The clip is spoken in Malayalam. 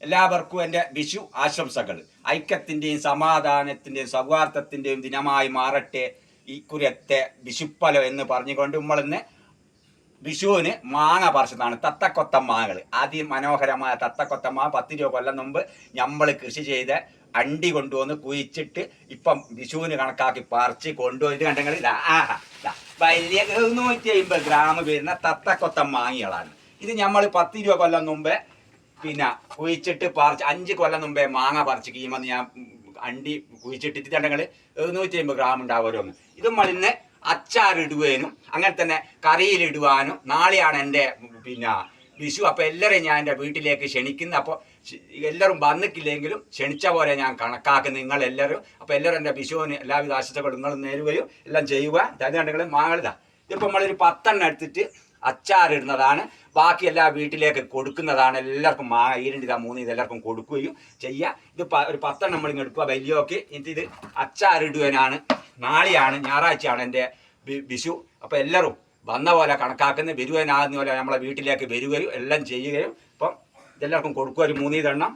എല്ലാവർക്കും എൻ്റെ വിഷു ആശംസകൾ. ഐക്യത്തിൻ്റെയും സമാധാനത്തിൻ്റെയും സൗഹാർദ്ദത്തിൻ്റെയും ദിനമായി മാറട്ടെ ഈ കുരത്തെ വിഷുപ്പലം എന്ന് പറഞ്ഞുകൊണ്ട് നമ്മളിന്ന് വിഷുവിന് മാങ്ങ പറിച്ചതാണ്. തത്തക്കൊത്ത മാങ്ങകൾ, അതിമനോഹരമായ തത്തക്കൊത്ത മാങ്ങ 10 രൂപ കൊല്ലം മുമ്പ് നമ്മൾ കൃഷി ചെയ്ത് അണ്ടി കൊണ്ടുവന്ന് കുഴിച്ചിട്ട് ഇപ്പം വിഷുവിന് കണക്കാക്കി പറിച്ച് കൊണ്ടുപോയിട്ട് കണ്ടെങ്കിൽ വലിയ 150 ഗ്രാം വരുന്ന തത്തക്കൊത്ത മാങ്ങകളാണ്. ഇത് നമ്മൾ 10 രൂപ കൊല്ലം മുമ്പേ പിന്നെ കുഴിച്ചിട്ട് പറിച്ച് 5 കൊല്ലം മുമ്പേ മാങ്ങ പറിച്ച് കീമെന്ന് ഞാൻ അണ്ടി കുഴിച്ചിട്ടിട്ട് കണ്ടെങ്കിൽ 150 ഗ്രാം ഉണ്ടാവുമല്ലോ. ഇത് നമ്മളിന്ന് അച്ചാറിടുവാനും അങ്ങനെ തന്നെ കറിയിലിടുവാനും നാളെയാണ് എൻ്റെ പിന്നെ വിഷു. അപ്പോൾ എല്ലാവരെയും ഞാൻ എൻ്റെ വീട്ടിലേക്ക് ക്ഷണിക്കുന്നു. അപ്പോൾ എല്ലാവരും വന്നിട്ടില്ലെങ്കിലും ക്ഷണിച്ച പോലെ ഞാൻ കണക്കാക്കുന്നു നിങ്ങളെല്ലാവരും. അപ്പോൾ എല്ലാവരും എൻ്റെ വിഷുവിന് എല്ലാവിധ ആശംസകളും നിങ്ങൾ നേരുകയും എല്ലാം ചെയ്യുക. കണ്ടെങ്കിൽ മാങ്ങളിതാ ഇതിപ്പോൾ നമ്മളൊരു 10 എടുത്തിട്ട് അച്ചാറിടുന്നതാണ്. ബാക്കി എല്ലാ വീട്ടിലേക്ക് കൊടുക്കുന്നതാണ്. എല്ലാവർക്കും മാങ്ങ 2 ഇതാ 3 ഇതെല്ലാവർക്കും കൊടുക്കുകയും ചെയ്യുക. ഇത് ഒരു 10 നമ്മളിങ്ങ് എടുക്കുക വലിയൊക്കെ. ഇത് അച്ചാറിടുവാനാണ്. നാളെയാണ് ഞായറാഴ്ചയാണ് എൻ്റെ വിഷു. അപ്പോൾ എല്ലാവരും വന്ന പോലെ കണക്കാക്കുന്ന വരുവാനാകുന്ന പോലെ നമ്മളെ വീട്ടിലേക്ക് വരികയും എല്ലാം ചെയ്യുകയും ഇപ്പം ഇതെല്ലാവർക്കും കൊടുക്കുക ഒരു 3 എണ്ണം.